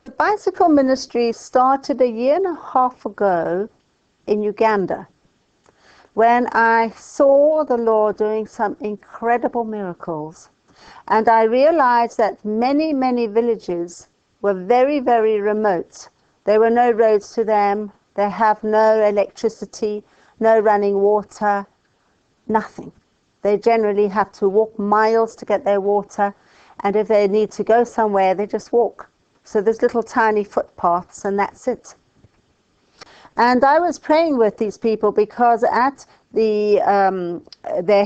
The bicycle ministry started a year and a half ago in Uganda, when I saw the Lord doing some incredible miracles. And I realized that many, many villages were very, very remote. There were no roads to them. They have no electricity, no running water, nothing. They generally have to walk miles to get their water. And if they need to go somewhere, they just walk. So there's little tiny footpaths, and that's it. And I was praying with these people because at they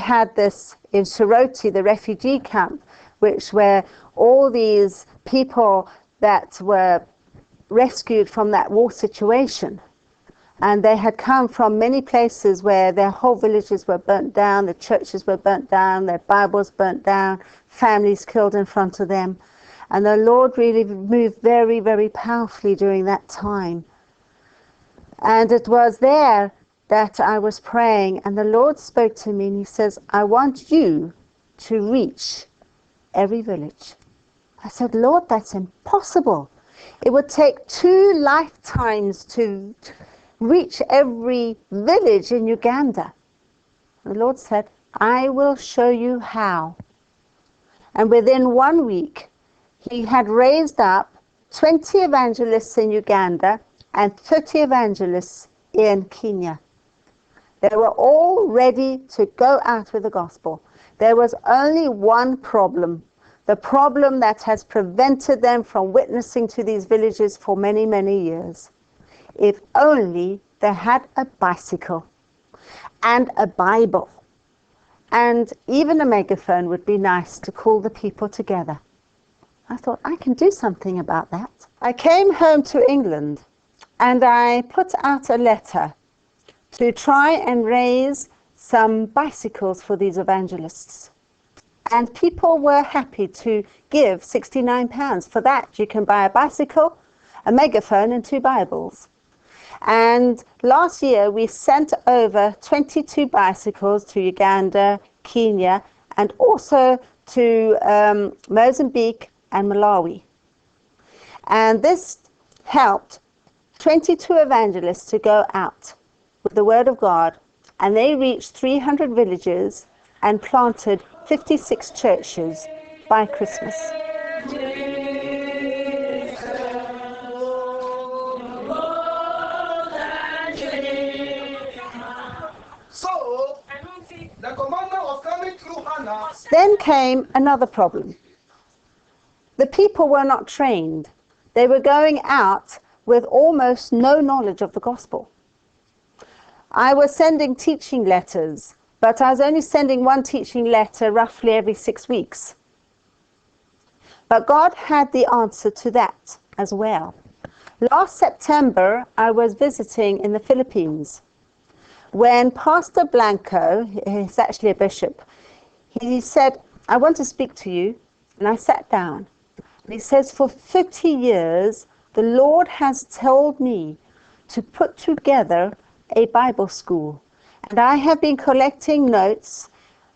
had this in Soroti, the refugee camp, which were all these people that were rescued from that war situation. And they had come from many places where their whole villages were burnt down, the churches were burnt down, their Bibles burnt down, families killed in front of them. And the Lord really moved very, very powerfully during that time. And it was there that I was praying, and the Lord spoke to me, and he says, I want you to reach every village. I said, Lord, that's impossible. It would take 2 lifetimes to reach every village in Uganda. The Lord said, I will show you how. And within 1 week, he had raised up 20 evangelists in Uganda and 30 evangelists in Kenya. They were all ready to go out with the gospel. There was only one problem, the problem that has prevented them from witnessing to these villages for many, many years. If only they had a bicycle and a Bible, and even a megaphone would be nice to call the people together. I thought, I can do something about that. I came home to England, and I put out a letter to try and raise some bicycles for these evangelists. And people were happy to give £69. For that, you can buy a bicycle, a megaphone, and 2 Bibles. And last year, we sent over 22 bicycles to Uganda, Kenya, and also to Mozambique and Malawi. And this helped 22 evangelists to go out with the word of God, and they reached 300 villages and planted 56 churches by Christmas. So, the commander was coming through Hannah. Then came another problem. The people were not trained. They were going out with almost no knowledge of the gospel. I was sending teaching letters, but I was only sending 1 teaching letter roughly every 6 weeks. But God had the answer to that as well. Last September, I was visiting in the Philippines when Pastor Blanco, he's actually a bishop, he said, I want to speak to you. And I sat down. And he says, for 50 years, the Lord has told me to put together a Bible school. And I have been collecting notes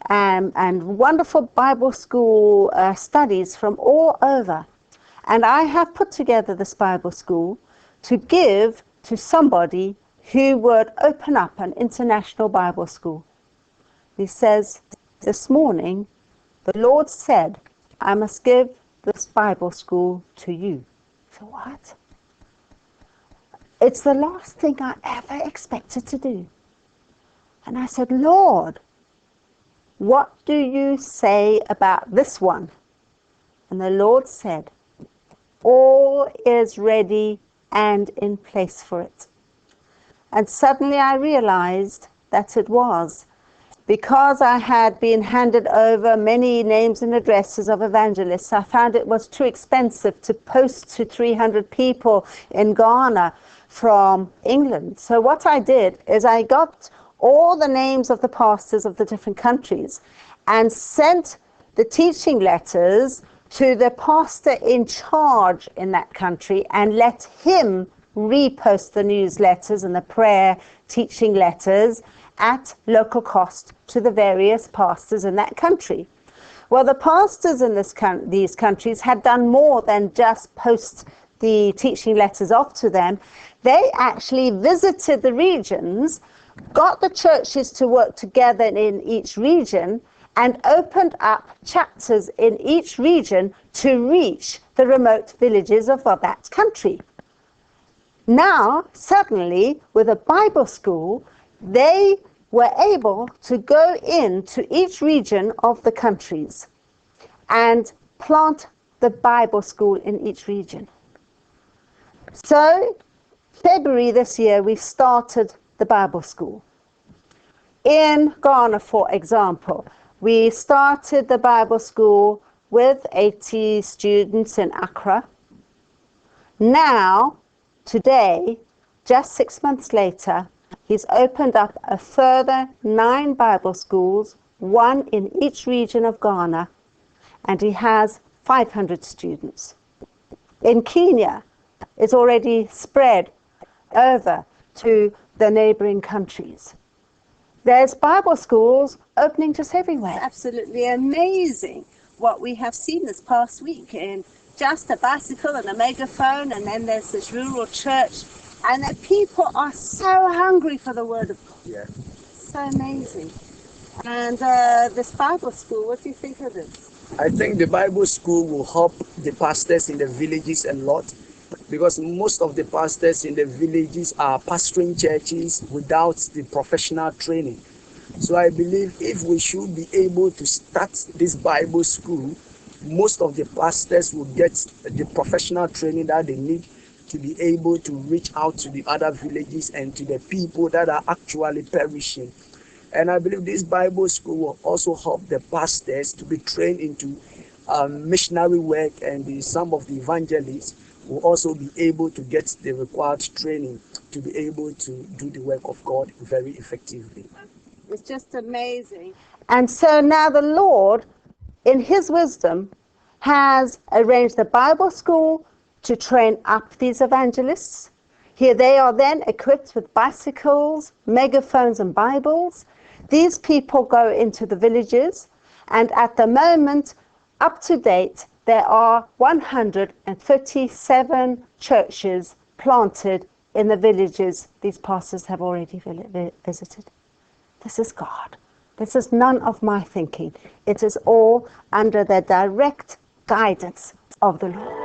and wonderful Bible school studies from all over. And I have put together this Bible school to give to somebody who would open up an international Bible school. He says, this morning, the Lord said, I must give this Bible school to you. So what? It's the last thing I ever expected to do. And I said, Lord, what do you say about this one? And the Lord said, all is ready and in place for it. And suddenly I realized that it was. Because I had been handed over many names and addresses of evangelists, I found it was too expensive to post to 300 people in Ghana from England. So what I did is I got all the names of the pastors of the different countries and sent the teaching letters to the pastor in charge in that country and let him repost the newsletters and the prayer teaching letters at local cost to the various pastors in that country. Well, the pastors in these countries had done more than just post the teaching letters off to them, they actually visited the regions, got the churches to work together in each region, and opened up chapters in each region to reach the remote villages of that country. Now, suddenly, with a Bible school, they were able to go into each region of the countries and plant the Bible school in each region. So, February this year, we started the Bible school. In Ghana, for example, we started the Bible school with 80 students in Accra. Now, today, just 6 months later, he's opened up a further 9 Bible schools, 1 in each region of Ghana, and he has 500 students. In Kenya, it's already spread over to the neighboring countries. There's Bible schools opening just everywhere. It's absolutely amazing what we have seen this past week in just a bicycle and a megaphone, and then there's this rural church, and the people are so hungry for the word of God. Yeah. So amazing. And this Bible school, what do you think of this? I think the Bible school will help the pastors in the villages a lot, because most of the pastors in the villages are pastoring churches without the professional training. So I believe if we should be able to start this Bible school, most of the pastors will get the professional training that they need to be able to reach out to the other villages and to the people that are actually perishing. And I believe this Bible school will also help the pastors to be trained into missionary work, and some of the evangelists will also be able to get the required training to be able to do the work of God very effectively. It's just amazing. And so now the Lord, in his wisdom, has arranged the Bible school to train up these evangelists. Here they are then equipped with bicycles, megaphones and Bibles. These people go into the villages, and at the moment, up to date, there are 137 churches planted in the villages these pastors have already visited. This is God. This is none of my thinking. It is all under the direct guidance of the Lord.